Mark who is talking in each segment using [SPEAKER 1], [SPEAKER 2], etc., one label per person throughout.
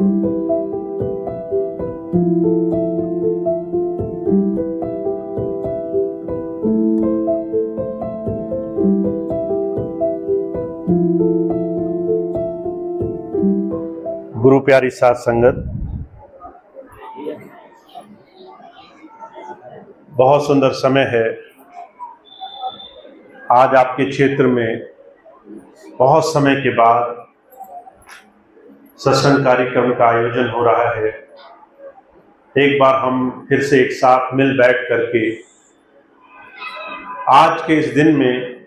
[SPEAKER 1] गुरु प्यारी साथ संगत, बहुत सुंदर समय है। आज आपके क्षेत्र में बहुत समय के बाद सत्संग कार्यक्रम का आयोजन हो रहा है। एक बार हम फिर से एक साथ मिल बैठ करके आज के इस दिन में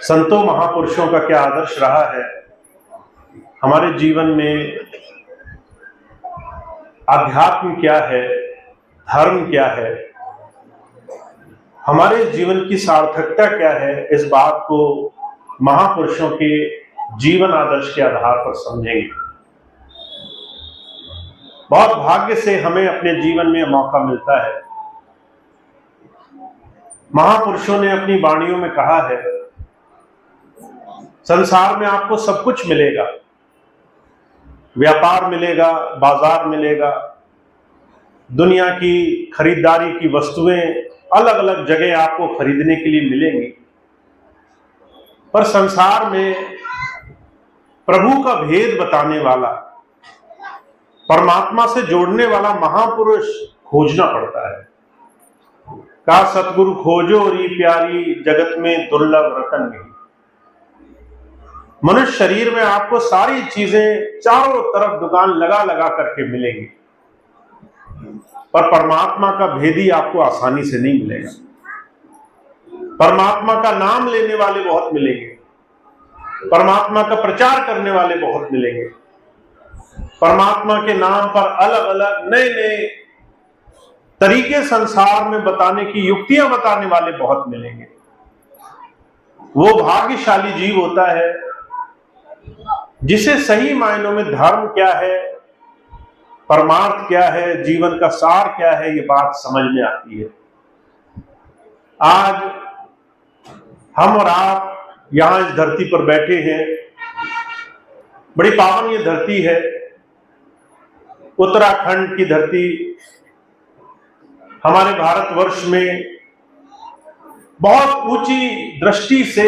[SPEAKER 1] संतों महापुरुषों का क्या आदर्श रहा है, हमारे जीवन में अध्यात्म क्या है, धर्म क्या है, हमारे जीवन की सार्थकता क्या है, इस बात को महापुरुषों के जीवन आदर्श के आधार पर समझेंगे। बहुत भाग्य से हमें अपने जीवन में मौका मिलता है। महापुरुषों ने अपनी वाणियों में कहा है, संसार में आपको सब कुछ मिलेगा, व्यापार मिलेगा, बाजार मिलेगा, दुनिया की खरीदारी की वस्तुएं अलग अलग जगह आपको खरीदने के लिए मिलेंगी, पर संसार में प्रभु का भेद बताने वाला, परमात्मा से जोड़ने वाला महापुरुष खोजना पड़ता है। का सतगुरु खोजो री प्यारी, जगत में दुर्लभ रतन नहीं। मनुष्य शरीर में आपको सारी चीजें चारों तरफ दुकान लगा लगा करके मिलेंगी, पर परमात्मा का भेद ही आपको आसानी से नहीं मिलेगा। परमात्मा का नाम लेने वाले बहुत मिलेंगे, परमात्मा का प्रचार करने वाले बहुत मिलेंगे, परमात्मा के नाम पर अलग अलग नए नए तरीके संसार में बताने की युक्तियां बताने वाले बहुत मिलेंगे। वो भाग्यशाली जीव होता है जिसे सही मायनों में धर्म क्या है, परमार्थ क्या है, जीवन का सार क्या है, ये बात समझ में आती है। आज हम और आप यहां इस धरती पर बैठे हैं। बड़ी पावन ये धरती है, उत्तराखंड की धरती। हमारे भारतवर्ष में बहुत ऊंची दृष्टि से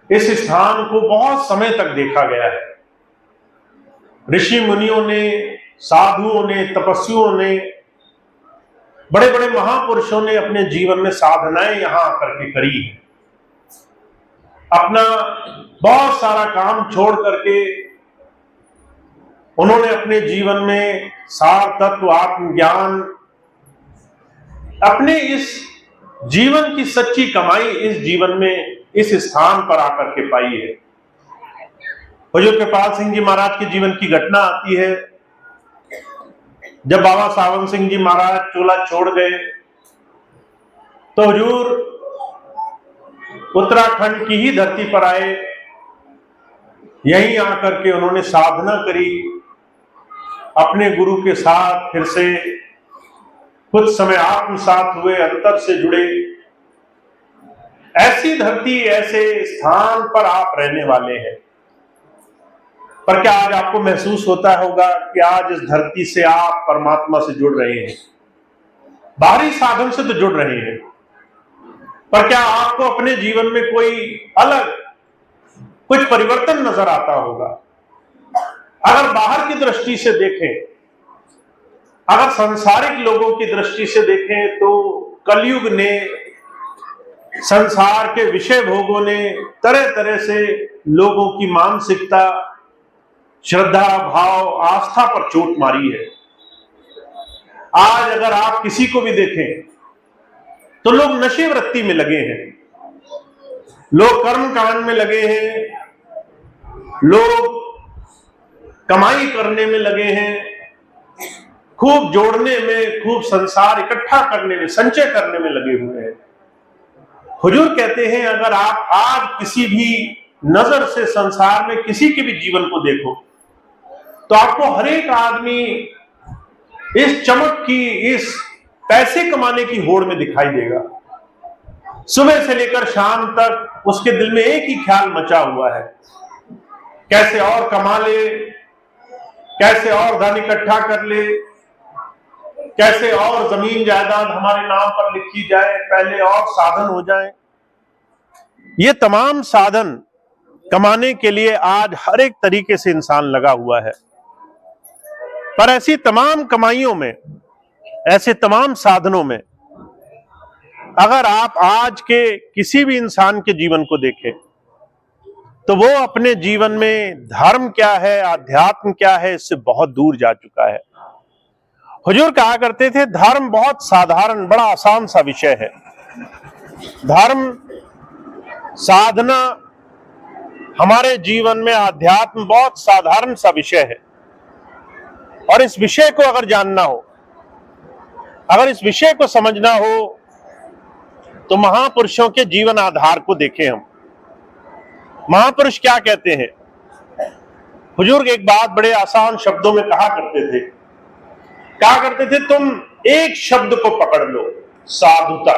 [SPEAKER 1] इस स्थान को बहुत समय तक देखा गया है। ऋषि मुनियों ने, साधुओं ने, तपस्वियों ने, बड़े बड़े महापुरुषों ने अपने जीवन में साधनाएं यहां आकर के करी है। अपना बहुत सारा काम छोड़ करके उन्होंने अपने जीवन में सार तत्व, आत्मज्ञान, अपने इस जीवन की सच्ची कमाई इस जीवन में इस स्थान पर आकर के पाई है। हुजूर कृपाल सिंह जी महाराज के जीवन की घटना आती है। जब बाबा सावन सिंह जी महाराज चोला छोड़ गए तो हुजूर उत्तराखंड की ही धरती पर आए। यहीं आकर के उन्होंने साधना करी, अपने गुरु के साथ फिर से कुछ समय आत्मसात हुए, अंतर से जुड़े। ऐसी धरती, ऐसे स्थान पर आप रहने वाले हैं, पर क्या आज आपको महसूस होता होगा कि आज इस धरती से आप परमात्मा से जुड़ रहे हैं? बाहरी साधन से तो जुड़ रहे हैं, पर क्या आपको अपने जीवन में कोई अलग कुछ परिवर्तन नजर आता होगा? अगर बाहर की दृष्टि से देखें, अगर सांसारिक लोगों की दृष्टि से देखें, तो कलयुग ने, संसार के विषय भोगों ने तरह तरह से लोगों की मानसिकता, श्रद्धा, भाव, आस्था पर चोट मारी है। आज अगर आप किसी को भी देखें तो लोग नशे वृत्ति में लगे हैं, लोग कर्म कांड में लगे हैं, लोग कमाई करने में लगे हैं, खूब जोड़ने में, खूब संसार इकट्ठा करने में, संचय करने में लगे हुए हैं। हुजूर कहते हैं, अगर आप आज किसी भी नजर से संसार में किसी के भी जीवन को देखो तो आपको हर एक आदमी इस चमक की, इस पैसे कमाने की होड़ में दिखाई देगा। सुबह से लेकर शाम तक उसके दिल में एक ही ख्याल मचा हुआ है, कैसे और कमा ले, कैसे और धन इकट्ठा कर ले, कैसे और जमीन जायदाद हमारे नाम पर लिखी जाए, पहले और साधन हो जाए। ये तमाम साधन कमाने के लिए आज हर एक तरीके से इंसान लगा हुआ है। पर ऐसी तमाम कमाइयों में, ऐसे तमाम साधनों में अगर आप आज के किसी भी इंसान के जीवन को देखें तो वो अपने जीवन में धर्म क्या है, आध्यात्म क्या है, इससे बहुत दूर जा चुका है। हुजूर कहा करते थे धर्म बहुत साधारण, बड़ा आसान सा विषय है। धर्म साधना हमारे जीवन में आध्यात्म बहुत साधारण सा विषय है। और इस विषय को अगर जानना हो, अगर इस विषय को समझना हो तो महापुरुषों के जीवन आधार को देखें हम। महापुरुष क्या कहते हैं? हुजूर एक बात बड़े आसान शब्दों में कहा करते थे तुम एक शब्द को पकड़ लो, साधुता।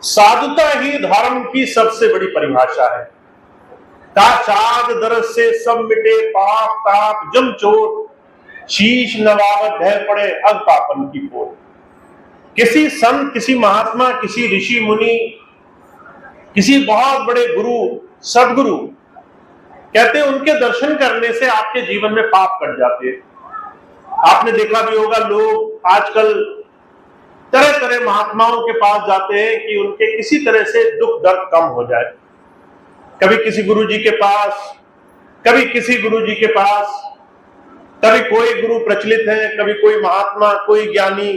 [SPEAKER 1] साधुता ही धर्म की सबसे बड़ी परिभाषा है। चाँद दरस से सब मिटे, पाप ताप जम चोट, शीश नवावत ढह पड़े अग पापन की पोट। किसी संत, किसी महात्मा, किसी ऋषि मुनि, किसी बहुत बड़े गुरु, सदगुरु कहते हैं उनके दर्शन करने से आपके जीवन में पाप कट जाते हैं। आपने देखा भी होगा लोग आजकल तरह तरह महात्माओं के पास जाते हैं कि उनके किसी तरह से दुख दर्द कम हो जाए। कभी किसी गुरुजी के पास, कभी किसी गुरुजी के पास, कभी कोई गुरु प्रचलित है, कभी कोई महात्मा, कोई ज्ञानी,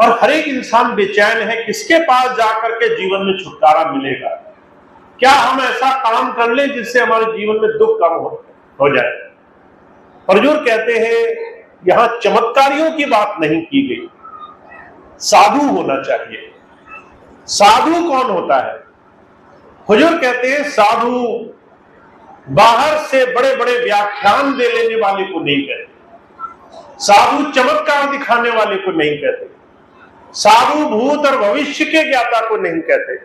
[SPEAKER 1] और हर एक इंसान बेचैन है किसके पास जाकर के जीवन में छुटकारा मिलेगा। क्या हम ऐसा काम कर लें जिससे हमारे जीवन में दुख कम हो जाए। हुजूर कहते हैं यहां चमत्कारियों की बात नहीं की गई, साधु होना चाहिए। साधु कौन होता है? हुजूर कहते हैं साधु बाहर से बड़े बड़े व्याख्यान दे लेने वाले को नहीं कहते, साधु चमत्कार दिखाने वाले को नहीं कहते, साधु भूत और भविष्य के ज्ञाता को नहीं कहते,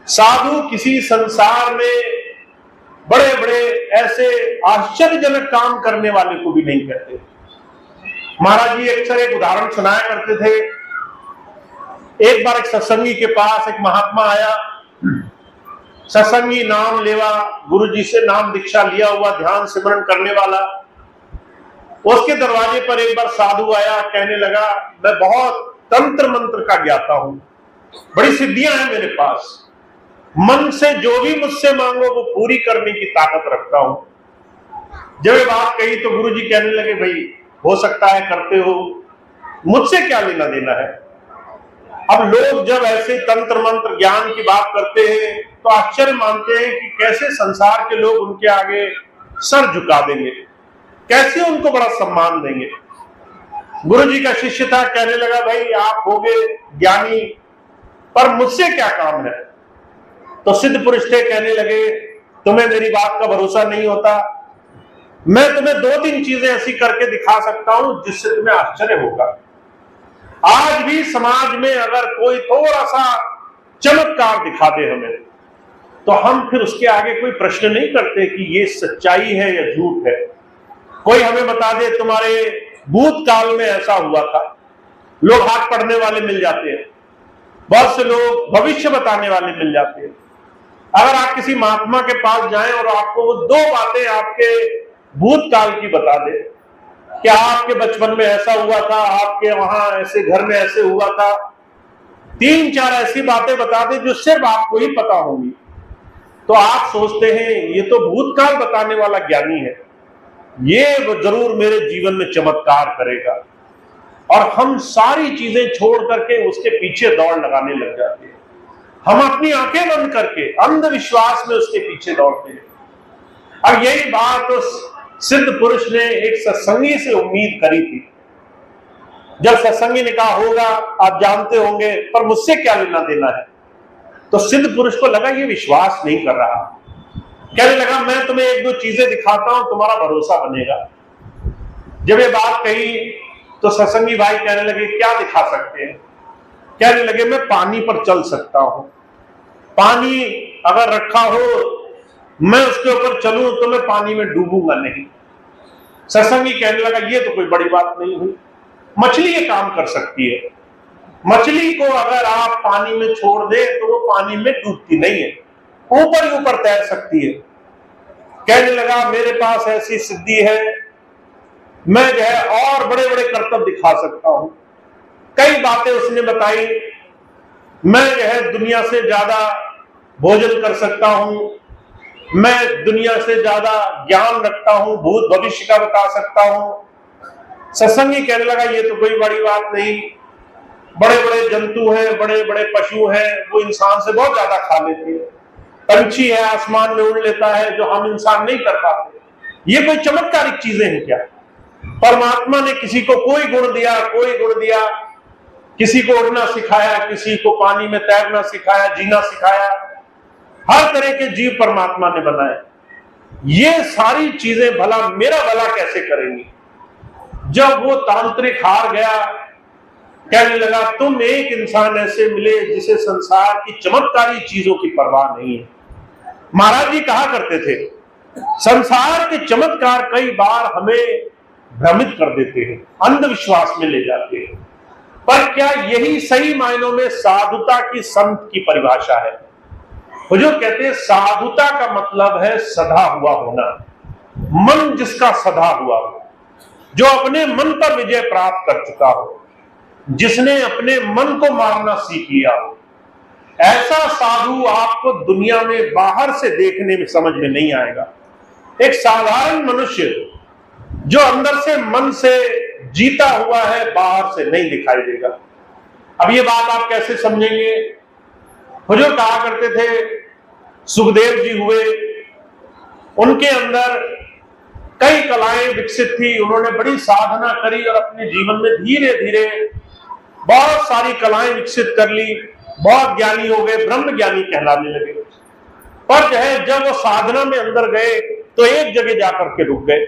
[SPEAKER 1] साधु किसी संसार में बड़े बड़े ऐसे आश्चर्यजनक काम करने वाले को भी नहीं कहते। महाराज जी अक्सर एक उदाहरण सुनाया करते थे। एक बार एक सत्संगी के पास एक महात्मा आया, सत्संगी नाम लेवा, गुरु जी से नाम दीक्षा लिया हुआ, ध्यान सिमरन करने वाला। उसके दरवाजे पर एक बार साधु आया, कहने लगा मैं बहुत तंत्र मंत्र का ज्ञाता हूं, बड़ी सिद्धियां हैं मेरे पास, मन से जो भी मुझसे मांगो वो पूरी करने की ताकत रखता हूं। जब ये बात कही तो गुरु जी कहने लगे भाई हो सकता है करते हो, मुझसे क्या लेना देना है। अब लोग जब ऐसे तंत्र मंत्र ज्ञान की बात करते हैं तो आश्चर्य मानते हैं कि कैसे संसार के लोग उनके आगे सर झुका देंगे, कैसे उनको बड़ा सम्मान देंगे। गुरु जी का शिष्य था, कहने लगा भाई आप होगे ज्ञानी पर मुझसे क्या काम है। तो सिद्ध पुरुष थे, कहने लगे तुम्हें मेरी बात का भरोसा नहीं होता, मैं तुम्हें 2-3 चीजें ऐसी करके दिखा सकता हूं जिससे तुम्हें आश्चर्य होगा। आज भी समाज में अगर कोई थोड़ा सा चमत्कार दिखा दे हमें तो हम फिर उसके आगे कोई प्रश्न नहीं करते कि ये सच्चाई है या झूठ है। कोई हमें बता दे तुम्हारे भूतकाल में ऐसा हुआ था, लोग हाथ पढ़ने वाले मिल जाते हैं, बहुत से लोग भविष्य बताने वाले मिल जाते हैं। अगर आप किसी महात्मा के पास जाएं और आपको वो 2 बातें आपके भूतकाल की बता दे, क्या आपके बचपन में ऐसा हुआ था, आपके वहां ऐसे घर में ऐसे हुआ था, 3-4 ऐसी बातें बता दे जो सिर्फ आपको ही पता होंगी, तो आप सोचते हैं ये तो भूतकाल बताने वाला ज्ञानी है, ये वो जरूर मेरे जीवन में चमत्कार करेगा। और हम सारी चीजें छोड़ करके उसके पीछे दौड़ लगाने लग जाते हैं। हम अपनी आंखें बंद करके अंधविश्वास में उसके पीछे दौड़ते हैं। अब यही बात उस सिद्ध पुरुष ने एक सत्संगी से उम्मीद करी थी। जब सत्संगी ने कहा होगा आप जानते होंगे पर मुझसे क्या लेना देना है, तो सिद्ध पुरुष को लगा ये विश्वास नहीं कर रहा, कहने लगा मैं तुम्हें 1-2 चीजें दिखाता हूं, तुम्हारा भरोसा बनेगा। जब ये बात कही तो सत्संगी भाई कहने लगे क्या दिखा सकते हैं। कहने लगे मैं पानी पर चल सकता हूं, पानी अगर रखा हो मैं उसके ऊपर चलूं तो मैं पानी में डूबूंगा नहीं। सत्संगी कहने लगा ये तो कोई बड़ी बात नहीं हुई, मछली ये काम कर सकती है। मछली को अगर आप पानी में छोड़ दे तो वो पानी में डूबती नहीं है, ऊपर ही ऊपर तैर सकती है। कहने लगा मेरे पास ऐसी सिद्धि है, मैं जो है और बड़े बड़े कर्तव्य दिखा सकता हूं। कई बातें उसने बताई। मैं जो है दुनिया से ज्यादा भोजन कर सकता हूं, मैं दुनिया से ज्यादा ज्ञान रखता हूं, भूत भविष्य का बता सकता हूं। सत्संगी कहने लगा ये तो कोई बड़ी बात नहीं, बड़े बड़े जंतु हैं, बड़े बड़े पशु हैं, वो इंसान से बहुत ज्यादा खा लेते हैं। पंछी है आसमान में उड़ लेता है जो हम इंसान नहीं कर पाते। ये कोई चमत्कारिक चीजें हैं क्या? परमात्मा ने किसी को कोई गुण दिया, कोई गुण दिया, किसी को उड़ना सिखाया, किसी को पानी में तैरना सिखाया, जीना सिखाया। हर तरह के जीव परमात्मा ने बनाए। ये सारी चीजें भला मेरा भला कैसे करेंगी? जब वो तांत्रिक हार गया, कहने लगा तुम एक इंसान ऐसे मिले जिसे संसार की चमत्कारी चीजों की परवाह नहीं है। महाराज जी कहा करते थे संसार के चमत्कार कई बार हमें भ्रमित कर देते हैं, अंधविश्वास में ले जाते हैं, पर क्या यही सही मायनों में साधुता की संत की परिभाषा है? हुजूर कहते हैं साधुता का मतलब है सधा हुआ होना, मन जिसका सधा हुआ हो, जो अपने मन पर विजय प्राप्त कर चुका हो, जिसने अपने मन को मारना सीख लिया हो। ऐसा साधु आपको दुनिया में बाहर से देखने में समझ में नहीं आएगा। एक साधारण मनुष्य जो अंदर से मन से जीता हुआ है बाहर से नहीं दिखाई देगा। अब ये बात आप कैसे समझेंगे? हुजूर कहा करते थे सुखदेव जी हुए, उनके अंदर कई कलाएं विकसित थी, उन्होंने बड़ी साधना करी और अपने जीवन में धीरे धीरे बहुत सारी कलाएं विकसित कर ली, बहुत ज्ञानी हो गए, ब्रह्म ज्ञानी कहलाने लगे। पर जो है जब वो साधना में अंदर गए तो एक जगह जाकर के रुक गए।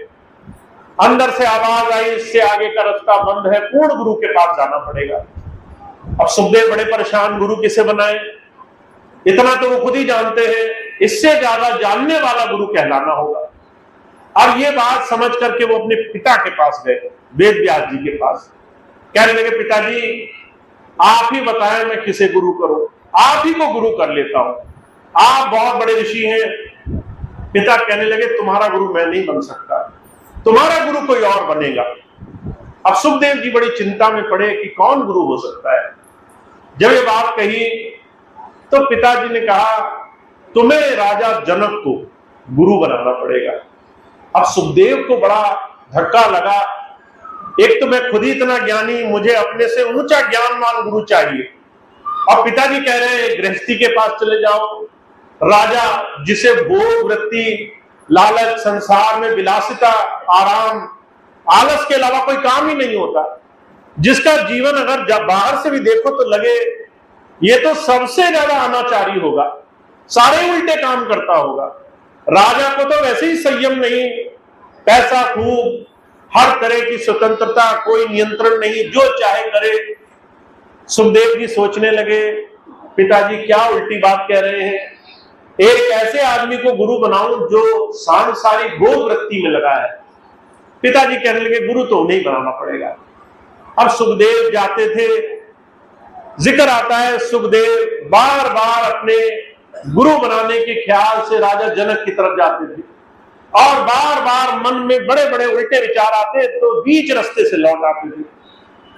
[SPEAKER 1] अंदर से आवाज आई इससे आगे का रास्ता बंद है, पूर्ण गुरु के पास जाना पड़ेगा। अब सुखदेव बड़े परेशान, गुरु किसे बनाए? इतना तो वो खुद ही जानते हैं, इससे ज्यादा जानने वाला गुरु कहलाना होगा। अब ये बात समझ करके वो अपने पिता के पास गए, वेद व्यास जी के पास। कहने लगे पिताजी आप ही बताएं मैं किसे गुरु करूं, आप ही को गुरु कर लेता हूं, आप बहुत बड़े ऋषि हैं। पिता कहने लगे तुम्हारा गुरु मैं नहीं बन सकता, तुम्हारा गुरु कोई और बनेगा। अब सुखदेव जी बड़ी चिंता में पड़े कि कौन गुरु हो सकता है। जब ये बात कही तो पिताजी ने कहा तुम्हें राजा जनक को गुरु बनाना पड़ेगा। अब सुखदेव को बड़ा धक्का लगा, एक तो मैं खुद ही इतना ज्ञानी, मुझे अपने से ऊंचा ज्ञानवान गुरु चाहिए, और पिताजी कह रहे हैं गृहस्थी के पास चले जाओ, राजा जिसे भोग वृत्ति लालच संसार में विलासिता आराम आलस के अलावा कोई काम ही नहीं होता, जिसका जीवन अगर जब बाहर से भी देखो तो लगे ये तो सबसे ज्यादा अनाचारी होगा, सारे उल्टे काम करता होगा। राजा को तो वैसे ही संयम नहीं, पैसा खूब, हर तरह की स्वतंत्रता, कोई नियंत्रण नहीं, जो चाहे करे। सुखदेव जी सोचने लगे पिताजी क्या उल्टी बात कह रहे हैं, एक ऐसे आदमी को गुरु बनाऊं जो सांसारिक भोग वृत्ति में लगा है। पिताजी कहने लगे गुरु तो नहीं बनाना पड़ेगा। अब सुखदेव जाते थे, जिक्र आता है सुखदेव बार बार अपने गुरु बनाने के ख्याल से राजा जनक की तरफ जाते थे और बार बार मन में बड़े बड़े उल्टे विचार आते तो बीच रास्ते से लौट आते थे।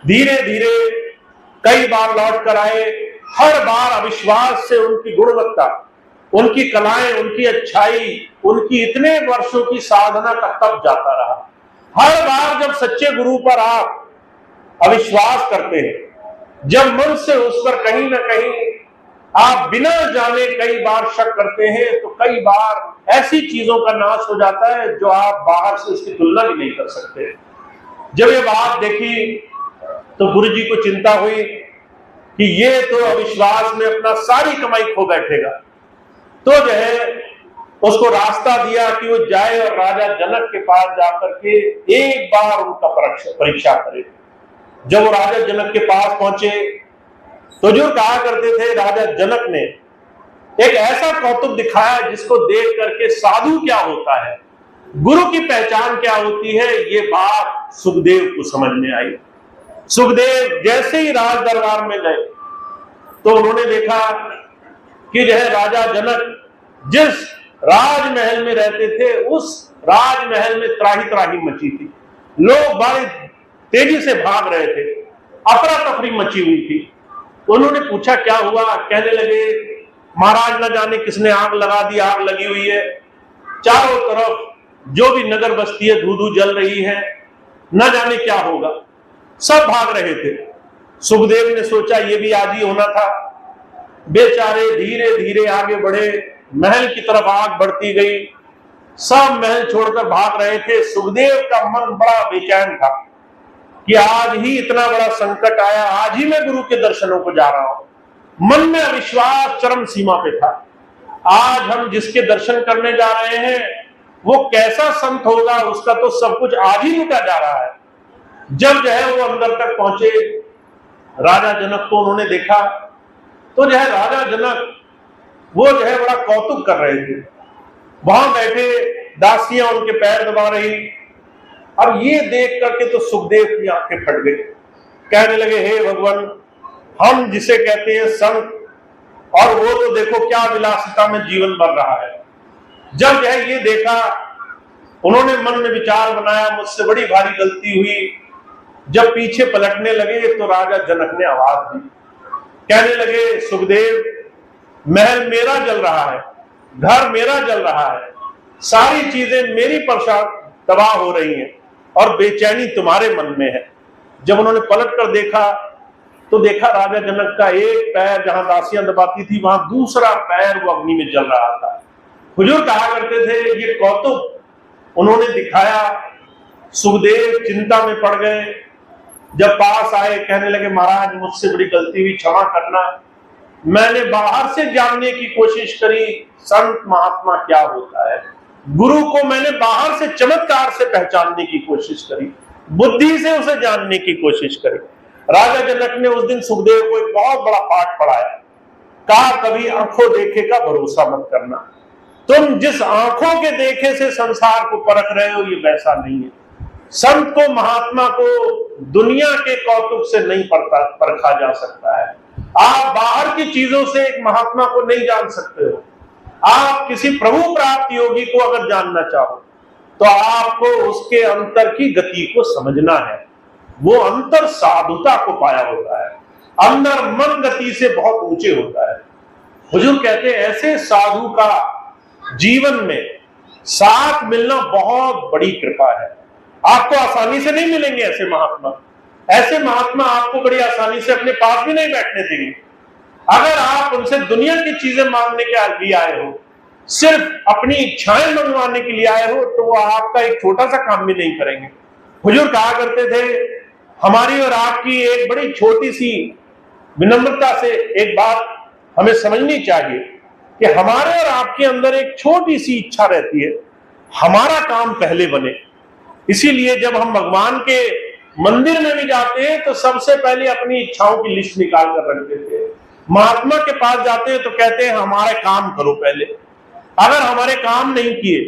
[SPEAKER 1] धीरे धीरे कई बार लौट कर आए, हर बार अविश्वास से उनकी गुणवत्ता, उनकी कलाएं, उनकी अच्छाई, उनकी इतने वर्षों की साधना का तप जाता रहा। हर बार जब सच्चे गुरु पर आप अविश्वास करते हैं, जब मन से उस पर कहीं ना कहीं आप बिना जाने कई बार शक करते हैं, तो कई बार ऐसी चीजों का नाश हो जाता है जो आप बाहर से उसकी तुलना भी नहीं कर सकते। जब ये बात देखी तो गुरु जी को चिंता हुई कि ये तो अविश्वास में अपना सारी कमाई खो बैठेगा। तो जो है उसको रास्ता दिया कि वो जाए और राजा जनक के पास जाकर के एक बार उनका परीक्षा करे। जब वो राजा जनक के पास पहुंचे तो जो कहा करते थे राजा जनक ने एक ऐसा कौतुक दिखाया जिसको देख करके साधु क्या होता है, गुरु की पहचान क्या होती है, ये बात सुखदेव को समझ में आई। सुखदेव जैसे ही राज दरबार में गए तो उन्होंने देखा कि जो है राजा जनक जिस राजमहल में रहते थे उस राजमहल में त्राही त्राही मची थी, लोग बड़े तेजी से भाग रहे थे, अफरा तफरी मची हुई थी। उन्होंने पूछा क्या हुआ, कहने लगे महाराज न जाने किसने आग लगा दी, आग लगी हुई है, चारों तरफ जो भी नगर बस्ती है धू धू जल रही है, न जाने क्या होगा, सब भाग रहे थे। सुखदेव ने सोचा ये भी आज ही होना था। बेचारे धीरे धीरे आगे बढ़े, महल की तरफ आग बढ़ती गई, सब महल छोड़कर भाग रहे थे। सुखदेव का मन बड़ा बेचैन था कि आज ही इतना बड़ा संकट आया, आज ही मैं गुरु के दर्शनों को जा रहा हूं। मन में अविश्वास चरम सीमा पे था। आज हम जिसके दर्शन करने जा रहे हैं वो कैसा संत होगा, उसका तो सब कुछ आज ही लुटा जा रहा है। जब जो है वो अंदर तक पहुंचे, राजा जनक को उन्होंने देखा तो जो है राजा जनक वो जो है बड़ा कौतुक कर रहे थे। वहां बैठे दासियां उनके पैर दबा रही। अब ये देख करके तो सुखदेव की आंखें फट गई, कहने लगे हे भगवान, हम जिसे कहते हैं संत और वो तो देखो क्या विलासिता में जीवन भर रहा है। जब जो है ये देखा उन्होंने मन में विचार बनाया मुझसे बड़ी भारी गलती हुई। जब पीछे पलटने लगे तो राजा जनक ने आवाज दी, कहने लगे सुखदेव, महल मेरा जल रहा है, घर मेरा जल रहा है, सारी चीजें मेरी प्रसाद तबाह हो रही हैं और बेचैनी तुम्हारे मन में है। जब उन्होंने पलट कर देखा तो देखा राजा जनक का एक पैर जहां दासियां दबाती थी वहां दूसरा पैर वो अग्नि में जल रहा था। हुजूर कहा करते थे ये कौतुक उन्होंने दिखाया। सुखदेव चिंता में पड़ गए। जब पास आए कहने लगे महाराज मुझसे बड़ी गलती हुई, क्षमा करना। मैंने बाहर से जानने की कोशिश करी संत महात्मा क्या होता है, गुरु को मैंने बाहर से चमत्कार से पहचानने की कोशिश करी, बुद्धि से उसे जानने की कोशिश करी। राजा जनक ने उस दिन सुखदेव को एक बहुत बड़ा पाठ पढ़ाया। कहा कभी आंखों देखे का भरोसा मत करना, तुम जिस आंखों के देखे से संसार को परख रहे हो ये वैसा नहीं है। संत को महात्मा को दुनिया के कौतुक से नहीं परखा जा सकता है। आप बाहर की चीजों से एक महात्मा को नहीं जान सकते हो। आप किसी प्रभु प्राप्त योगी को अगर जानना चाहो तो आपको उसके अंतर की गति को समझना है। वो अंतर साधुता को पाया होता है, अंदर मन गति से बहुत ऊंचे होता है। हुजूर कहते हैं ऐसे साधु का जीवन में साथ मिलना बहुत बड़ी कृपा है। आपको आसानी से नहीं मिलेंगे ऐसे महात्मा। ऐसे महात्मा आपको बड़ी आसानी से अपने पास भी नहीं बैठने देंगे। अगर आप उनसे दुनिया की चीजें मांगने के लिए आए हो, सिर्फ अपनी इच्छाएं मंगवाने के लिए आए हो, तो वो आपका एक छोटा सा काम भी नहीं करेंगे। हुजूर कहा करते थे हमारी और आपकी एक बड़ी छोटी सी विनम्रता से एक बात हमें समझनी चाहिए कि हमारे और आपके अंदर एक छोटी सी इच्छा रहती है, हमारा काम पहले बने। इसीलिए जब हम भगवान के मंदिर में भी जाते हैं तो सबसे पहले अपनी इच्छाओं की लिस्ट निकाल कर रख देते हैं। महात्मा के पास जाते हैं तो कहते हैं हमारे काम करो पहले। अगर हमारे काम नहीं किए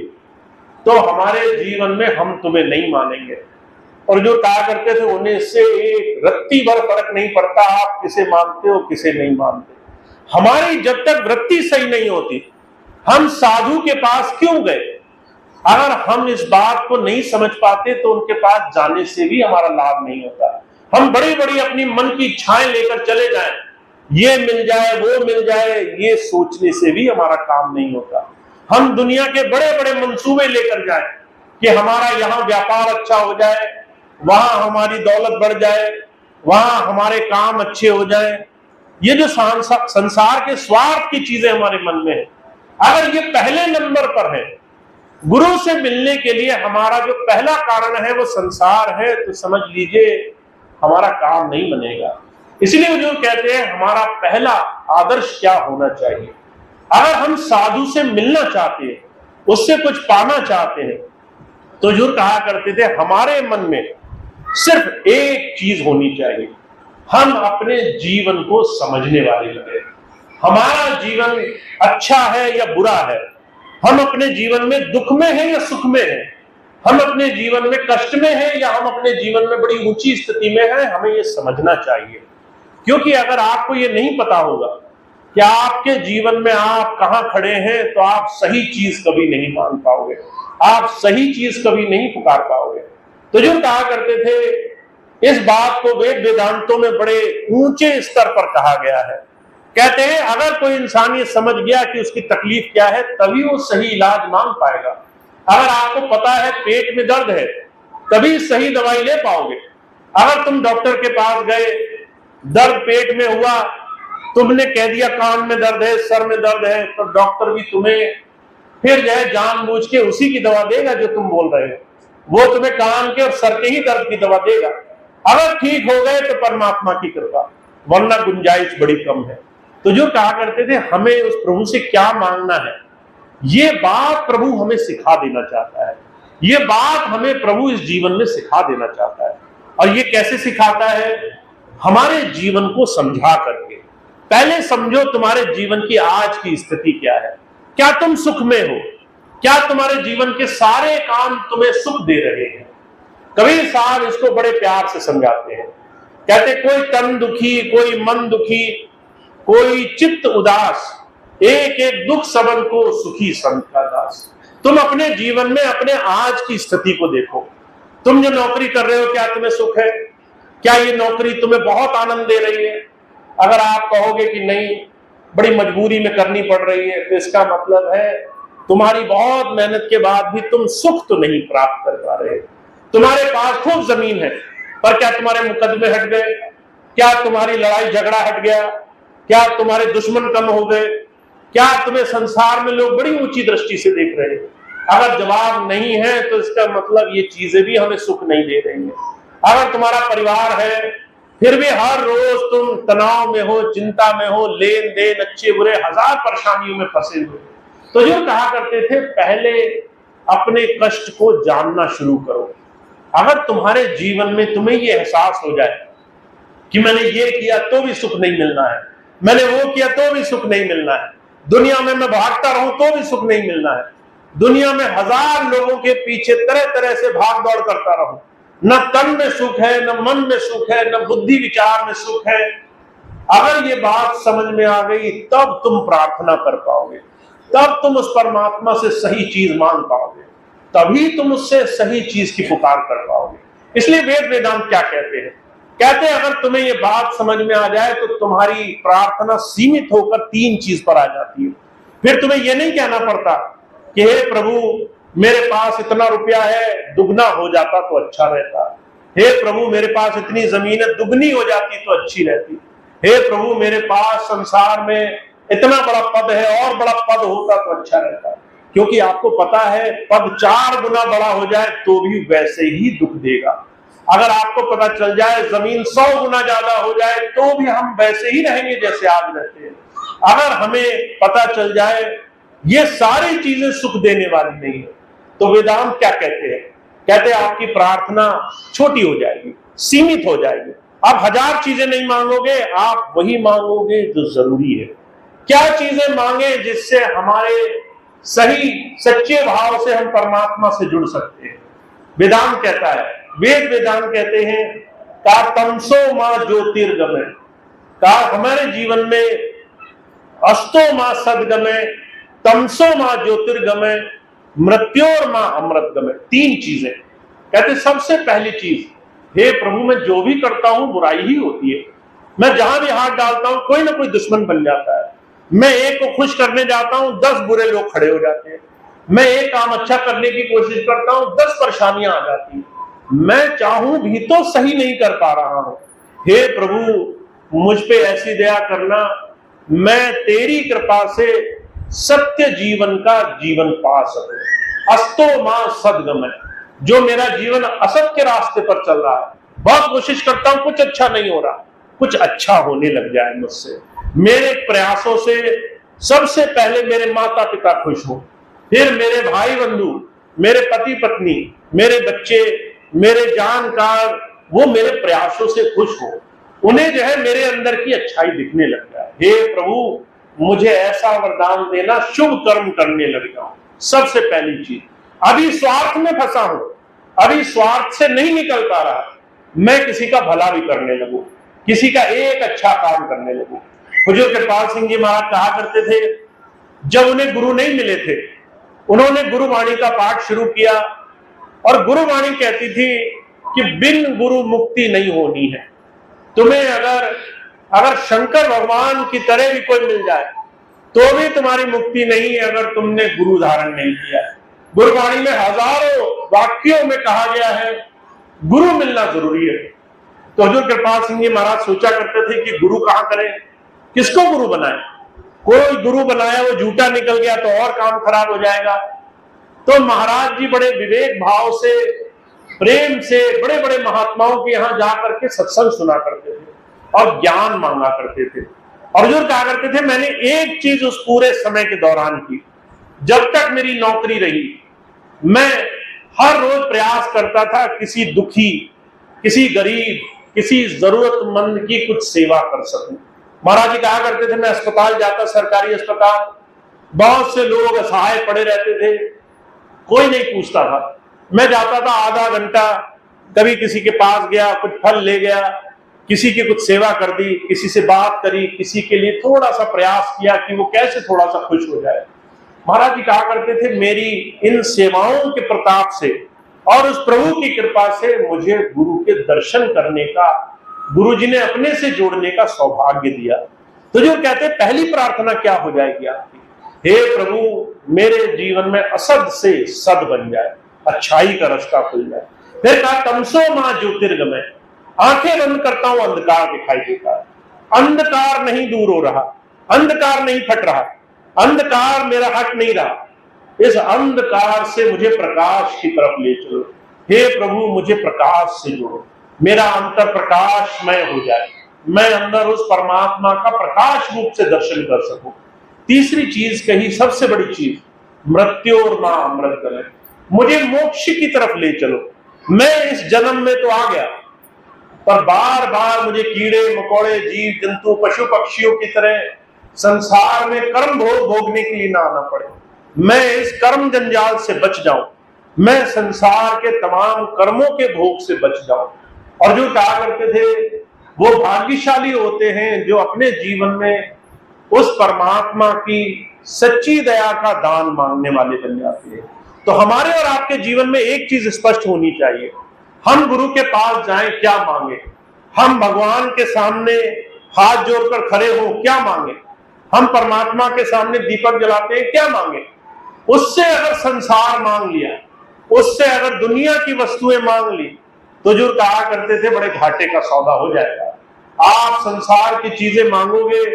[SPEAKER 1] तो हमारे जीवन में हम तुम्हें नहीं मानेंगे। और जो कहा करते थे उन्हें इससे एक रत्ती भर फर्क नहीं पड़ता आप किसे मानते हो किसे नहीं मानते। हमारी जब तक वृत्ति सही नहीं होती हम साधु के पास क्यों गए। अगर हम इस बात को नहीं समझ पाते तो उनके पास जाने से भी हमारा लाभ नहीं होता। हम बड़ी बड़ी अपनी मन की इच्छाएं लेकर चले जाएं, ये मिल जाए वो मिल जाए, ये सोचने से भी हमारा काम नहीं होता। हम दुनिया के बड़े बड़े मंसूबे लेकर जाएं कि हमारा यहाँ व्यापार अच्छा हो जाए, वहां हमारी दौलत बढ़ जाए, वहां हमारे काम अच्छे हो जाए। ये जो संसार के स्वार्थ की चीजें हमारे मन में है, अगर ये पहले नंबर पर है, गुरु से मिलने के लिए हमारा जो पहला कारण है वो संसार है, तो समझ लीजिए हमारा काम नहीं बनेगा। इसलिए जो कहते हैं हमारा पहला आदर्श क्या होना चाहिए। अगर हम साधु से मिलना चाहते हैं, उससे कुछ पाना चाहते हैं, तो जो कहा करते थे हमारे मन में सिर्फ एक चीज होनी चाहिए, हम अपने जीवन को समझने वाले लगे। हमारा जीवन अच्छा है या बुरा है, हम अपने जीवन में दुख में हैं या सुख में हैं, हम अपने जीवन में कष्ट में हैं या हम अपने जीवन में बड़ी ऊंची स्थिति में हैं, हमें ये समझना चाहिए। क्योंकि अगर आपको ये नहीं पता होगा कि आपके जीवन में आप कहां खड़े हैं, तो आप सही चीज कभी नहीं मान पाओगे, आप सही चीज कभी नहीं पुकार पाओगे। तो जो कहा करते थे, इस बात को वेद वेदांतों में बड़े ऊंचे स्तर पर कहा गया है। कहते हैं अगर कोई इंसान ये समझ गया कि उसकी तकलीफ क्या है, तभी वो सही इलाज मांग पाएगा। अगर आपको पता है पेट में दर्द है, तभी सही दवाई ले पाओगे। अगर तुम डॉक्टर के पास गए, दर्द पेट में हुआ, तुमने कह दिया कान में दर्द है, सर में दर्द है, तो डॉक्टर भी तुम्हें फिर जो है जानबूझ के उसी की दवा देगा जो तुम बोल रहे हो। वो तुम्हें कान के और सर के ही दर्द की दवा देगा। अगर ठीक हो गए तो परमात्मा की कृपा, वरना गुंजाइश बड़ी कम है। तो जो कहा करते थे हमें उस प्रभु से क्या मांगना है, ये बात प्रभु हमें सिखा देना चाहता है। ये बात हमें प्रभु इस जीवन में सिखा देना चाहता है। और ये कैसे सिखाता है? हमारे जीवन को समझा करके। पहले समझो तुम्हारे जीवन की आज की स्थिति क्या है। क्या तुम सुख में हो? क्या तुम्हारे जीवन के सारे काम तुम्हें सुख दे रहे हैं? कबीर साहब इसको बड़े प्यार से समझाते हैं। कहते कोई तन दुखी, कोई मन दुखी, कोई चित्त उदास, एक एक दुख सबन को सुखी संत का दास। तुम अपने जीवन में अपने आज की स्थिति को देखो। तुम जो नौकरी कर रहे हो, क्या तुम्हें सुख है? क्या ये नौकरी तुम्हें बहुत आनंद दे रही है? अगर आप कहोगे कि नहीं, बड़ी मजबूरी में करनी पड़ रही है, तो इसका मतलब है तुम्हारी बहुत मेहनत के बाद भी तुम सुख तो नहीं प्राप्त कर पा रहे। तुम्हारे पास खूब जमीन है, पर क्या तुम्हारे मुकदमे हट गए? क्या तुम्हारी लड़ाई झगड़ा हट गया? क्या तुम्हारे दुश्मन कम हो गए? क्या तुम्हें संसार में लोग बड़ी ऊंची दृष्टि से देख रहे हैं? अगर जवाब नहीं है तो इसका मतलब ये चीजें भी हमें सुख नहीं दे रही हैं। अगर तुम्हारा परिवार है, फिर भी हर रोज तुम तनाव में हो, चिंता में हो, लेन देन, अच्छे बुरे हजार परेशानियों में फंसे हुए। तो जो कहा करते थे पहले अपने कष्ट को जानना शुरू करो। अगर तुम्हारे जीवन में तुम्हें ये एहसास हो जाए कि मैंने ये किया तो भी सुख नहीं मिलना है, मैंने वो किया तो भी सुख नहीं मिलना है, दुनिया में मैं भागता रहूं तो भी सुख नहीं मिलना है, दुनिया में हजार लोगों के पीछे तरह तरह से भाग दौड़ करता रहूं, न तन में सुख है, न मन में सुख है, न बुद्धि विचार में सुख है, अगर ये बात समझ में आ गई, तब तुम प्रार्थना कर पाओगे, तब तुम उस परमात्मा से सही चीज मांग पाओगे, तभी तुम उससे सही चीज की पुकार कर पाओगे। इसलिए वेद वेदांत क्या कहते हैं? कहते हैं अगर तुम्हें ये बात समझ में आ जाए तो तुम्हारी प्रार्थना सीमित होकर तीन चीज पर आ जाती है। फिर तुम्हें ये नहीं कहना पड़ता कि हे प्रभु मेरे पास इतना रुपया है, दुगना हो जाता तो अच्छा रहता। हे प्रभु मेरे पास इतनी जमीन है, दुगनी हो जाती तो अच्छी रहती। हे प्रभु मेरे पास संसार में इतना बड़ा पद है, और बड़ा पद होता तो अच्छा रहता। क्योंकि आपको पता है पद 4 गुना बड़ा हो जाए तो भी वैसे ही दुख देगा। अगर आपको पता चल जाए जमीन 100 गुना ज्यादा हो जाए तो भी हम वैसे ही रहेंगे जैसे आज रहते हैं। अगर हमें पता चल जाए ये सारी चीजें सुख देने वाली नहीं है, तो वेदांत क्या कहते हैं? कहते हैं आपकी प्रार्थना छोटी हो जाएगी, सीमित हो जाएगी। आप 1000 चीजें नहीं मांगोगे, आप वही मांगोगे जो जरूरी है। क्या चीजें मांगे जिससे हमारे सही सच्चे भाव से हम परमात्मा से जुड़ सकते हैं? वेदांत कहता है, वेद वेदांत कहते हैं का तमसो मां ज्योतिर्गमय, का हमारे जीवन में अस्तो मां सदगमय, तमसो मां ज्योतिर्गमय, मृत्योर मां अमृतगमय। 3 चीजें कहते। सबसे पहली चीज, हे प्रभु मैं जो भी करता हूं बुराई ही होती है, मैं जहां भी हाथ डालता हूं कोई ना कोई दुश्मन बन जाता है, मैं एक को खुश करने जाता हूं 10 बुरे लोग खड़े हो जाते हैं, मैं एक काम अच्छा करने की कोशिश करता हूं 10 परेशानियां आ जाती हैं, मैं चाहूं भी तो सही नहीं कर पा रहा हूं। हे प्रभु मुझ पे ऐसी दया करना, मैं तेरी कृपा से सत्य जीवन का जीवन पा सकूं। अस्तो मां सदगमय, जो मेरा जीवन असत्य रास्ते पर चल रहा है, बहुत कोशिश करता हूं कुछ अच्छा नहीं हो रहा, कुछ अच्छा होने लग जाए मुझसे। मेरे प्रयासों से सबसे पहले मेरे माता पिता खुश हो, फिर मेरे भाई बंधु, मेरे पति पत्नी, मेरे बच्चे, मेरे जानकार, वो मेरे प्रयासों से खुश हो, उन्हें जो है मेरे अंदर की अच्छाई दिखने लग जाए। हे प्रभु मुझे ऐसा वरदान देना शुभ कर्म करने लग जाऊं। सबसे पहली चीज, अभी स्वार्थ में फंसा हूं, अभी स्वार्थ से नहीं निकल पा रहा, मैं किसी का भला भी करने लगूं, किसी का एक अच्छा काम करने लगूं। हुजूर कृपाल सिंह जी महाराज कहा करते थे, जब उन्हें गुरु नहीं मिले थे, उन्होंने गुरुवाणी का पाठ शुरू किया और गुरुवाणी कहती थी कि बिन गुरु मुक्ति नहीं होनी है। तुम्हें अगर शंकर भगवान की तरह भी कोई मिल जाए तो भी तुम्हारी मुक्ति नहीं है अगर तुमने गुरु धारण नहीं किया है। गुरुवाणी में हजारों वाक्यों में कहा गया है गुरु मिलना जरूरी है। तो हुजूर कृपाल सिंह जी महाराज सोचा करते थे कि गुरु कहां करें, किसको गुरु बनाए। कोई गुरु बनाया वो झूठा निकल गया तो और काम खराब हो जाएगा। तो महाराज जी बड़े विवेक भाव से, प्रेम से बड़े बड़े महात्माओं के यहां जाकर के सत्संग सुना करते थे और ज्ञान मांगा करते थे। और हुजूर कहा करते थे, मैंने एक चीज उस पूरे समय के दौरान की, जब तक मेरी नौकरी रही, मैं हर रोज प्रयास करता था किसी दुखी, किसी गरीब, किसी जरूरतमंद की कुछ सेवा कर सकूं। महाराज जी कहा करते थे, मैं अस्पताल जाता, सरकारी अस्पताल, बहुत से लोग असहाय पड़े रहते थे, कोई नहीं पूछता था। मैं जाता था, आधा घंटा कभी किसी के पास गया, कुछ फल ले गया, किसी की कुछ सेवा कर दी, किसी से बात करी, किसी के लिए थोड़ा सा प्रयास किया कि वो कैसे थोड़ा सा खुश हो जाए। महाराज जी कहा करते थे, मेरी इन सेवाओं के प्रताप से और उस प्रभु की कृपा से मुझे गुरु के दर्शन करने का, गुरु जी ने अपने से जोड़ने का सौभाग्य दिया। तो जो कहते हैं, पहली प्रार्थना क्या हो जाएगी आपकी, हे प्रभु मेरे जीवन में असद से सद बन जाए, अच्छाई का रास्ता खुल जाए। फिर कहा, तमसो मां ज्योतिर्गमय, आंखें बंद करता हूं, अंधकार दिखाई देता है। अंधकार नहीं दूर हो रहा, अंधकार नहीं फट रहा, अंधकार मेरा हट नहीं रहा, इस अंधकार से मुझे प्रकाश की तरफ ले चलो। हे प्रभु मुझे प्रकाश से जोड़ो, मेरा अंतर प्रकाशमय हो जाए, मैं अंदर उस परमात्मा का प्रकाश रूप से दर्शन कर सकूं। तीसरी चीज कही, सबसे बड़ी चीज, मृत्यु और मां अमृत गले, मुझे मोक्ष की तरफ ले चलो। मैं इस जन्म में तो आ गया, पर बार बार मुझे कीड़े मकोड़े, जीव जंतु, पशु पक्षियों की तरह संसार में कर्म भोग भोगने के लिए ना आना पड़े। मैं इस कर्म जंजाल से बच जाऊं, मैं संसार के तमाम कर्मों के भोग से बच जाऊं। और जो कहा करते थे, वो भाग्यशाली होते हैं जो अपने जीवन में उस परमात्मा की सच्ची दया का दान मांगने वाले बन जाते हैं। तो हमारे और आपके जीवन में एक चीज स्पष्ट होनी चाहिए, हम गुरु के पास जाएं, क्या मांगे। हम भगवान के सामने हाथ जोड़कर खड़े हो, क्या मांगे। हम परमात्मा के सामने दीपक जलाते हैं, क्या मांगे। उससे अगर संसार मांग लिया, उससे अगर दुनिया की वस्तुएं मांग ली, तो जो कहा करते थे बड़े घाटे का सौदा हो जाएगा। आप संसार की चीजें मांगोगे,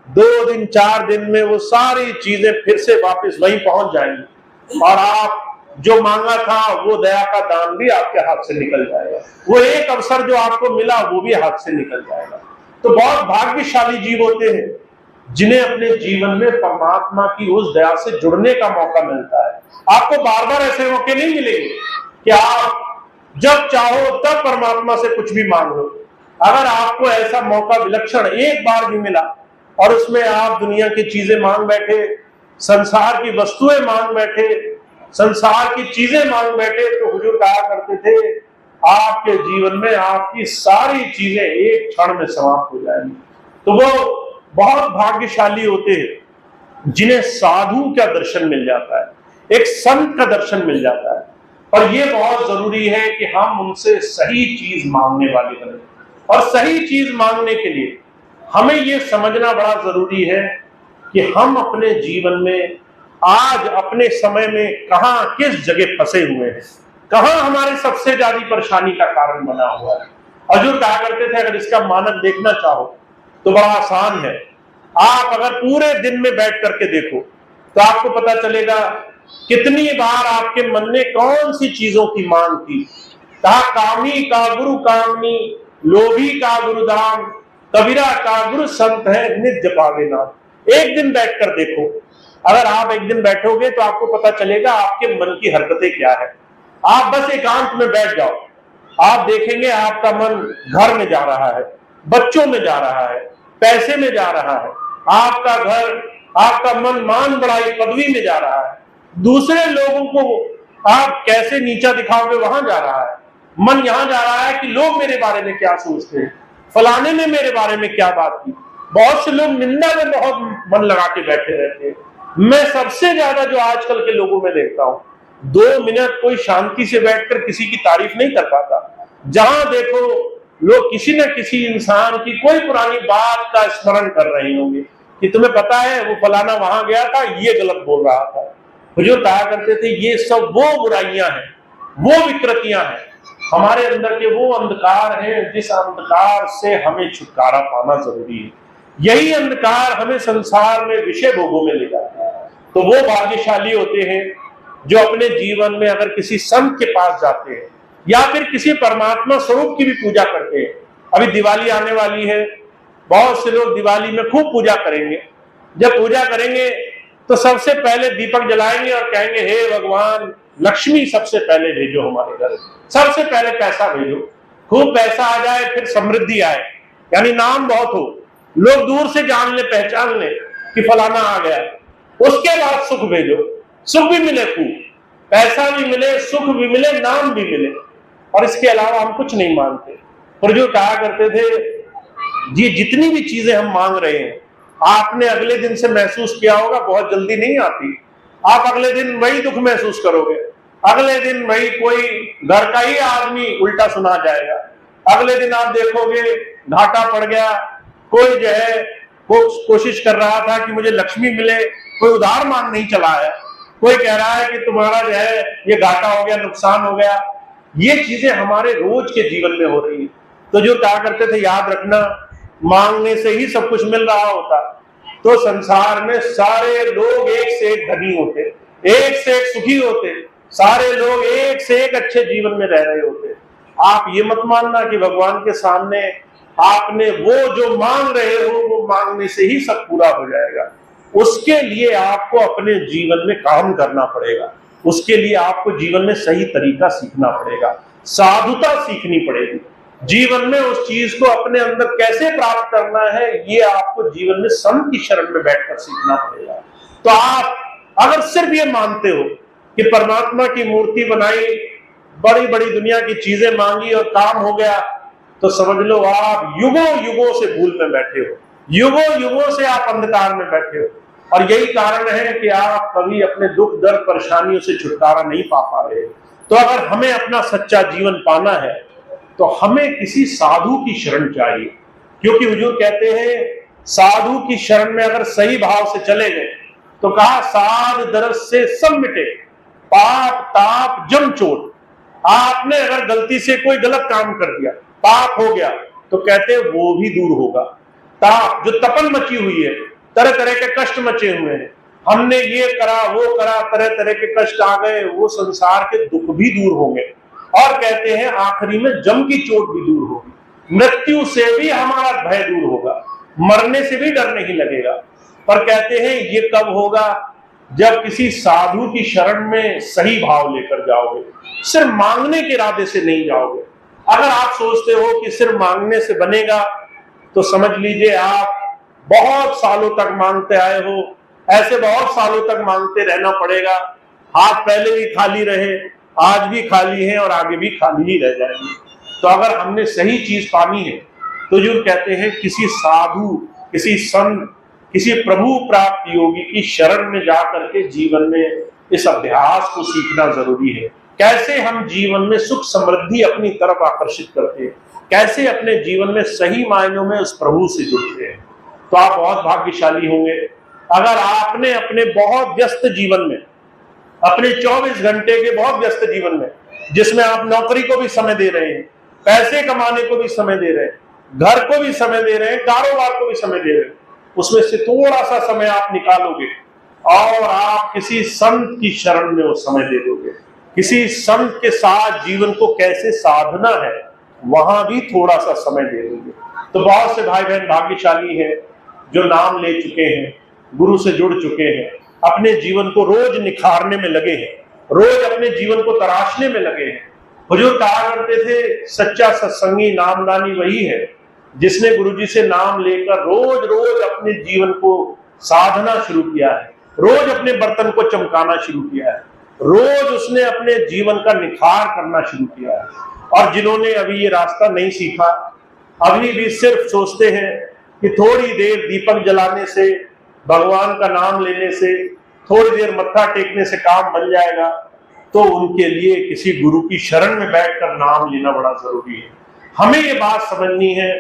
[SPEAKER 1] 2 दिन 4 दिन में वो सारी चीजें फिर से वापस वहीं पहुंच जाएंगी और आप जो मांगा था वो दया का दान भी आपके हाथ से निकल जाएगा। वो एक अवसर जो आपको मिला वो भी हाथ से निकल जाएगा। तो बहुत भाग्यशाली जीव होते हैं जिन्हें अपने जीवन में परमात्मा की उस दया से जुड़ने का मौका मिलता है। आपको बार बार ऐसे मौके नहीं मिलेंगे कि आप जब चाहो तब परमात्मा से कुछ भी मांग लो। अगर आपको ऐसा मौका विलक्षण एक बार भी मिला और उसमें आप दुनिया की चीजें मांग बैठे, संसार की वस्तुएं मांग बैठे, संसार की चीजें मांग बैठे, तो हुजूर कहा करते थे आपके जीवन में आपकी सारी चीजें एक क्षण में समाप्त हो जाएंगी। तो वो बहुत भाग्यशाली होते हैं जिन्हें साधु का दर्शन मिल जाता है, एक संत का दर्शन मिल जाता है। और ये बहुत जरूरी है कि हम उनसे सही चीज मांगने वाले बने। और सही चीज मांगने के लिए हमें ये समझना बड़ा जरूरी है कि हम अपने जीवन में आज अपने समय में कहां किस जगह फंसे हुए हैं, कहां हमारे सबसे ज्यादा परेशानी का कारण बना हुआ है। हजूर कहा करते थे, अगर इसका मानक देखना चाहो तो बड़ा आसान है। आप अगर पूरे दिन में बैठ करके देखो तो आपको पता चलेगा कितनी बार आपके मन ने कौन सी चीजों की मांग की। कहा, कामी का गुरु कामनी, लोभी का गुरु दाम, कबीरा का गुरु संत है, नित्य पावे नाम। एक दिन बैठकर देखो, अगर आप एक दिन बैठोगे तो आपको पता चलेगा आपके मन की हरकतें क्या है। आप बस एकांत में बैठ जाओ, आप देखेंगे आपका मन घर में जा रहा है, बच्चों में जा रहा है, पैसे में जा रहा है, आपका घर, आपका मन मान बढ़ाई पदवी में जा रहा है, दूसरे लोगों को आप कैसे नीचा दिखाओगे वहां जा रहा है। मन यहां जा रहा है कि लोग मेरे बारे में क्या सोचते हैं, फलाने ने मेरे बारे में क्या बात की। बहुत से लोग निंदा में बहुत मन लगा के बैठे रहते हैं। मैं सबसे ज्यादा जो आजकल के लोगों में देखता हूं, 2 मिनट कोई शांति से बैठकर किसी की तारीफ नहीं कर पाता। जहां देखो लोग किसी न किसी इंसान की कोई पुरानी बात का स्मरण कर रहे होंगे कि तुम्हें पता है वो फलाना वहां गया था, ये गलत बोल रहा था। हुजूर कहा करते थे ये सब वो बुराइयां हैं, वो विकृतियां हैं, हमारे अंदर के वो अंधकार हैं जिस अंधकार से हमें छुटकारा पाना जरूरी है। यही अंधकार हमें संसार में विषय भोगों में ले जाता है। तो वो भाग्यशाली होते हैं जो अपने जीवन में अगर किसी संत के पास जाते हैं या फिर किसी परमात्मा स्वरूप की भी पूजा करते हैं। अभी दिवाली आने वाली है, बहुत से लोग दिवाली में खूब पूजा करेंगे। जब पूजा करेंगे तो सबसे पहले दीपक जलाएंगे और कहेंगे हे भगवान लक्ष्मी सबसे पहले भेजो हमारे घर, सबसे पहले पैसा भेजो, खूब पैसा आ जाए, फिर समृद्धि आए, यानी नाम बहुत हो, लोग दूर से जान ले पहचान ले कि फलाना आ गया। उसके बाद सुख भेजो, सुख भी मिले, खूब पैसा भी मिले, सुख भी मिले, नाम भी मिले, और इसके अलावा हम कुछ नहीं मांगते। पर जो कहा करते थे जी जितनी भी चीजें हम मांग रहे हैं आपने अगले दिन से महसूस किया होगा बहुत जल्दी नहीं आती। आप अगले दिन वही दुख महसूस करोगे, अगले दिन वही कोई घर का ही आदमी उल्टा सुना जाएगा, अगले दिन आप देखोगे घाटा पड़ गया, कोई जो है कोशिश कर रहा था कि मुझे लक्ष्मी मिले, कोई उधार मांग नहीं चला है, कोई कह रहा है कि तुम्हारा जो है ये घाटा हो गया, नुकसान हो गया। ये चीजें हमारे रोज के जीवन में हो रही है। तो जो कहा करते थे याद रखना मांगने से ही सब कुछ मिल रहा होता। तो संसार में सारे लोग एक से एक धनी होते, एक से एक सुखी होते, सारे लोग एक से एक अच्छे जीवन में रह रहे होते। आप ये मत मानना कि भगवान के सामने आपने वो जो मांग रहे हो वो मांगने से ही सब पूरा हो जाएगा। उसके लिए आपको अपने जीवन में काम करना पड़ेगा, उसके लिए आपको जीवन में सही तरीका सीखना पड़ेगा, साधुता सीखनी पड़ेगी। जीवन में उस चीज को अपने अंदर कैसे प्राप्त करना है ये आपको जीवन में संत की शरण में बैठकर सीखना पड़ेगा। तो आप अगर सिर्फ ये मानते हो कि परमात्मा की मूर्ति बनाई, बड़ी बड़ी दुनिया की चीजें मांगी और काम हो गया, तो समझ लो आप युगों युगों से भूल में बैठे हो, युगों युगों से आप अंधकार में बैठे हो। और यही कारण है कि आप कभी अपने दुख दर्द परेशानियों से छुटकारा नहीं पा पा रहे। तो अगर हमें अपना सच्चा जीवन पाना है तो हमें किसी साधु की शरण चाहिए, क्योंकि हुजूर कहते हैं साधु की शरण में अगर सही भाव से चले गए तो कहा साध दरस से सब मिटे, पाप ताप जम चोट। आपने अगर गलती से कोई गलत काम कर दिया, पाप हो गया, तो कहते वो भी दूर होगा। ताप जो तपन मची हुई है, तरह तरह के कष्ट मचे हुए हैं, हमने ये करा वो करा, तरह तरह के कष्ट आ गए, वो संसार के दुख भी दूर होंगे। और कहते हैं आखिरी में जम की चोट भी दूर होगी, मृत्यु से भी हमारा भय दूर होगा, मरने से भी डर नहीं लगेगा। पर कहते हैं ये कब होगा, जब किसी साधु की शरण में सही भाव लेकर जाओगे, सिर्फ मांगने के इरादे से नहीं जाओगे। अगर आप सोचते हो कि सिर्फ मांगने से बनेगा तो समझ लीजिए आप बहुत सालों तक मांगते आए हो, ऐसे बहुत सालों तक मांगते रहना पड़ेगा। हाथ पहले भी खाली रहे, आज भी खाली है और आगे भी खाली ही रह जाएंगे। तो अगर हमने सही चीज पानी है तो जो कहते हैं किसी साधु, किसी संत, किसी प्रभु प्राप्त योगी की शरण में जाकर के जीवन में इस अभ्यास को सीखना जरूरी है। कैसे हम जीवन में सुख समृद्धि अपनी तरफ आकर्षित करते हैं, कैसे अपने जीवन में सही मायनों में उस प्रभु से जुड़ते हैं। तो आप बहुत भाग्यशाली होंगे अगर आपने अपने बहुत व्यस्त जीवन में, अपने 24 घंटे के बहुत व्यस्त जीवन में, जिसमें आप नौकरी को भी समय दे रहे हैं, पैसे कमाने को भी समय दे रहे हैं, घर को भी समय दे रहे हैं, कारोबार को भी समय दे रहे हैं, उसमें से थोड़ा सा समय आप निकालोगे और आप किसी संत की शरण में वो समय दे दोगे, किसी संत के साथ जीवन को कैसे साधना है वहां भी थोड़ा सा समय दे दोगे। तो बहुत से भाई बहन भाग्यशाली हैं जो नाम ले चुके हैं, गुरु से जुड़ चुके हैं, अपने जीवन को रोज निखारने में लगे हैं, रोज अपने जीवन को तराशने में लगे हैं। हुजूर कहा करते थे सच्चा सत्संगी नामदानी वही है जिसने गुरुजी से नाम लेकर रोज रोज अपने जीवन को साधना शुरू किया है, रोज अपने बर्तन को चमकाना शुरू किया है, रोज उसने अपने जीवन का निखार करना शुरू किया है। और जिन्होंने अभी ये रास्ता नहीं सीखा, अभी भी सिर्फ सोचते हैं कि थोड़ी देर दीपक जलाने से, भगवान का नाम लेने से, थोड़ी देर मत्था टेकने से काम बन जाएगा, तो उनके लिए किसी गुरु की शरण में बैठकर नाम लेना बड़ा जरूरी है। हमें ये बात समझनी है,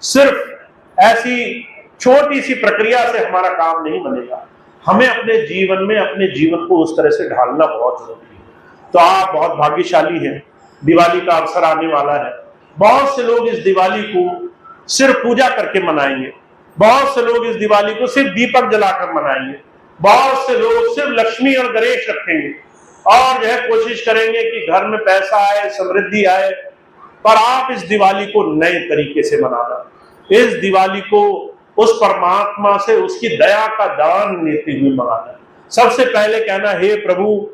[SPEAKER 1] सिर्फ ऐसी छोटी सी प्रक्रिया से हमारा काम नहीं बनेगा, हमें अपने जीवन में अपने जीवन को उस तरह से ढालना बहुत जरूरी है। तो आप बहुत भाग्यशाली हैं, दिवाली का अवसर आने वाला है। बहुत से लोग इस दिवाली को सिर्फ पूजा करके मनाएंगे, बहुत से लोग इस दिवाली को सिर्फ दीपक जलाकर मनाएंगे, बहुत से लोग सिर्फ लक्ष्मी और गणेश रखेंगे और जो है कोशिश करेंगे कि घर में पैसा आए, समृद्धि आए। पर आप इस दिवाली को नए तरीके से मनाना, इस दिवाली को उस परमात्मा से उसकी दया का दान लेते हुए मनाना। सबसे पहले कहना, हे प्रभु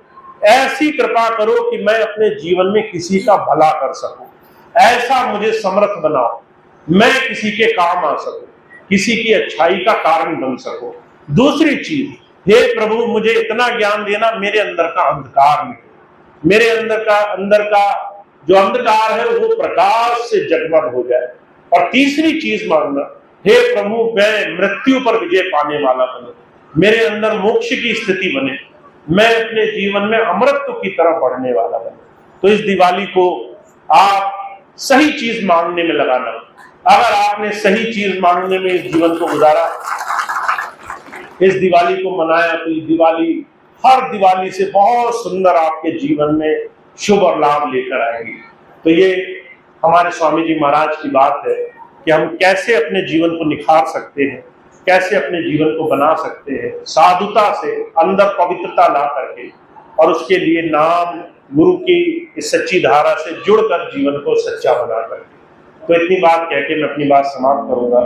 [SPEAKER 1] ऐसी कृपा करो कि मैं अपने जीवन में किसी का भला कर सकूं, ऐसा मुझे समर्थ बनाओ, मैं किसी के काम आ सकूं, किसी की अच्छाई का कारण बन सकूं। दूसरी चीज, हे प्रभु मुझे इतना ज्ञान देना मेरे अंदर का अंधकार निकले, मेरे अंदर का जो अंधकार है वो प्रकाश से जगमग हो जाए। और तीसरी चीज मांगना, हे प्रभु मैं मृत्यु पर विजय पाने वाला बनूं, मेरे अंदर मोक्ष की स्थिति बने, मैं अपने जीवन में अमृत की तरफ बढ़ने वाला बनूं। तो इस दिवाली को आप सही चीज मांगने में लगाना। अगर आपने सही चीज मांगने में इस जीवन को गुजारा, इस दिवाली को मनाया, तो ये दिवाली हर दिवाली से बहुत सुंदर आपके जीवन में शुभ और लाभ लेकर आएगी। तो ये हमारे स्वामी जी महाराज की बात है कि हम कैसे अपने जीवन को निखार सकते हैं, कैसे अपने जीवन को बना सकते हैं साधुता से, अंदर पवित्रता ला करके, और उसके लिए नाम गुरु की इस सच्ची धारा से जुड़कर जीवन को सच्चा बना करके। तो इतनी बात कह के मैं अपनी बात समाप्त करूंगा।